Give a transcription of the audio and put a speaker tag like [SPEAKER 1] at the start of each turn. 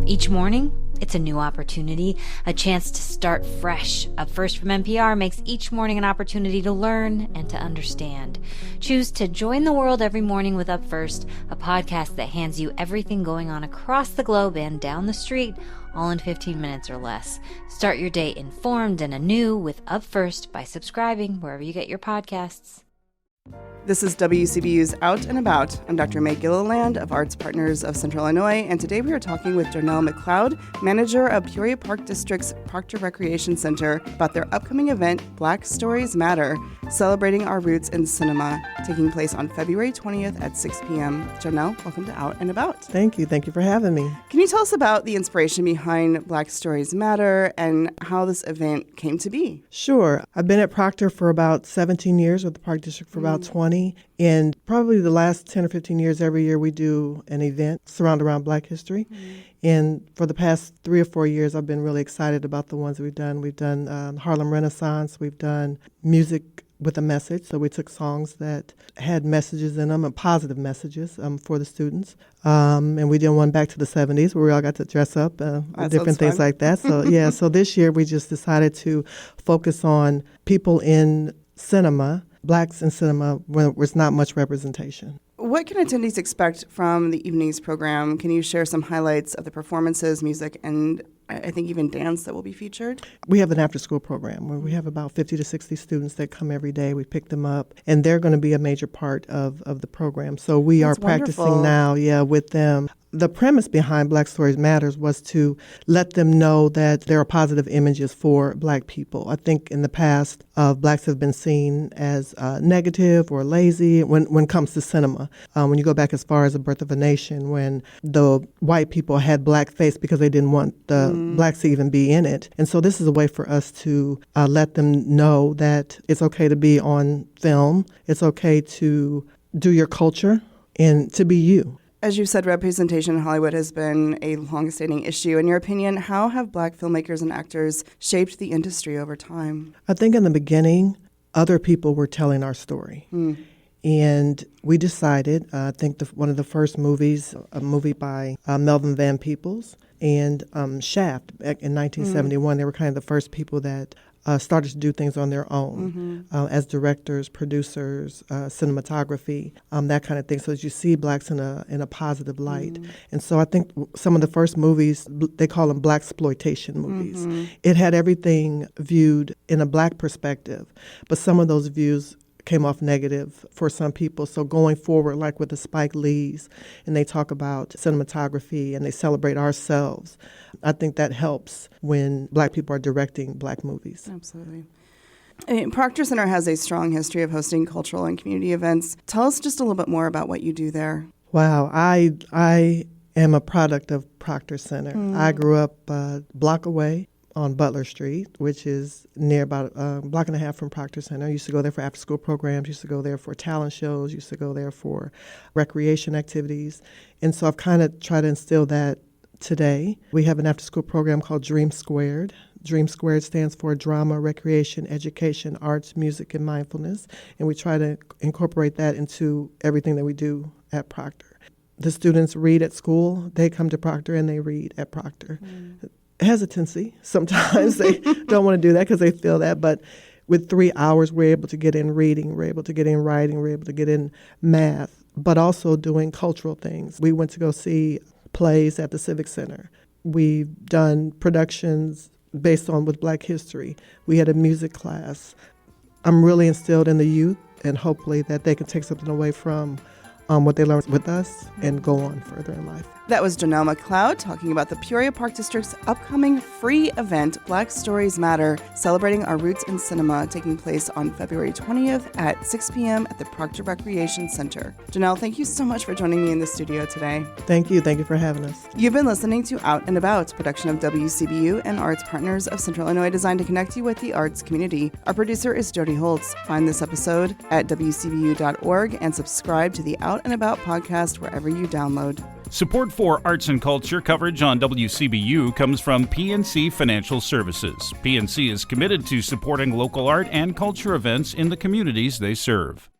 [SPEAKER 1] Each morning, it's a new opportunity, a chance to start fresh. Up First from NPR makes each morning an opportunity to learn and to understand. Choose to join the world every morning with Up First, a podcast that hands you everything going on across the globe and down the street, all in 15 minutes or less. Start your day informed and anew with Up First by subscribing wherever you get your podcasts.
[SPEAKER 2] This is WCBU's Out and About. I'm Dr. May Gilliland of ArtsPartners of Central Illinois, and today we are talking with Jonelle McCloud, manager of Peoria Park District's Proctor Recreation Center, about their upcoming event, Black Stories Matter, celebrating our roots in cinema, taking place on February 20th at 6 p.m. Jonelle, welcome to Out and About.
[SPEAKER 3] Thank you. Thank you for having me.
[SPEAKER 2] Can you tell us about the inspiration behind Black Stories Matter and how this event came to be?
[SPEAKER 3] Sure. I've been at Proctor for about 17 years, with the Park District for about 20. And probably the last 10 or 15 years, every year we do an event surrounded around Black history. And for the past 3 or 4 years, I've been really excited about the ones we've done. We've done Harlem Renaissance. We've done music with a message. So we took songs that had messages in them and positive messages for the students. And we did one back to the 70s where we all got to dress up, different things like that. So, yeah, so this year we just decided to focus on people in cinema, Blacks in cinema, where there's not much representation.
[SPEAKER 2] What can attendees expect from the evening's program? Can you share some highlights of the performances, music, and I think even dance that will be featured?
[SPEAKER 3] We have an after-school program where we have about 50 to 60 students that come every day. We pick them up, and they're going to be a major part of the program. So we are practicing now, with them. The premise behind Black Stories Matters was to let them know that there are positive images for Black people. I think in the past, Blacks have been seen as negative or lazy when it comes to cinema. When you go back as far as The Birth of a Nation, when the white people had blackface because they didn't want the Blacks to even be in it. And so this is a way for us to let them know that it's okay to be on film. It's okay to do your culture and to be you.
[SPEAKER 2] As you said, representation in Hollywood has been a long-standing issue. In your opinion, how have Black filmmakers and actors shaped the industry over time?
[SPEAKER 3] I think in the beginning, other people were telling our story. And we decided, I think one of the first movies, a movie by Melvin Van Peebles and Shaft back in 1971, they were kind of the first people that started to do things on their own as directors, producers, cinematography, that kind of thing. So as you see Blacks in a positive light. And so I think some of the first movies, they call them Blaxploitation movies. It had everything viewed in a Black perspective, but some of those views came off negative for some people. So going forward, like with the Spike Lees, and they talk about cinematography and they celebrate ourselves, I think that helps when Black people are directing Black movies.
[SPEAKER 2] Absolutely. Proctor Center has a strong history of hosting cultural and community events. Tell us just a little bit more about what you do there.
[SPEAKER 3] Wow, I am a product of Proctor Center. I grew up a block away on Butler Street, which is near about a block and a half from Proctor Center. I used to go there for after-school programs, used to go there for talent shows, used to go there for recreation activities. And so I've kind of tried to instill that today. We have an after-school program called Dream Squared. Dream Squared stands for Drama, Recreation, Education, Arts, Music, and Mindfulness. And we try to incorporate that into everything that we do at Proctor. The students read at school, they come to Proctor, and they read at Proctor. Hesitancy. Sometimes they don't want to do that because they feel that. But with 3 hours, we're able to get in reading, we're able to get in writing, we're able to get in math, but also doing cultural things. We went to go see plays at the Civic Center. We've done productions based on with Black history. We had a music class. I'm really instilled in the youth, and hopefully that they can take something away from what they learned with us and go on further in life.
[SPEAKER 2] That was Jonelle McCloud talking about the Peoria Park District's upcoming free event, Black Stories Matter, celebrating our roots in cinema, taking place on February 20th at 6 p.m. at the Proctor Recreation Center. Jonelle, thank you so much for joining me in the studio today.
[SPEAKER 3] Thank you. Thank you for having us.
[SPEAKER 2] You've been listening to Out and About, production of WCBU and ArtsPartners of Central Illinois, designed to connect you with the arts community. Our producer is Jody Holtz. Find this episode at WCBU.org and subscribe to the Out and About podcast wherever you download.
[SPEAKER 4] Support for arts and culture coverage on WCBU comes from PNC Financial Services. PNC is committed to supporting local art and culture events in the communities they serve.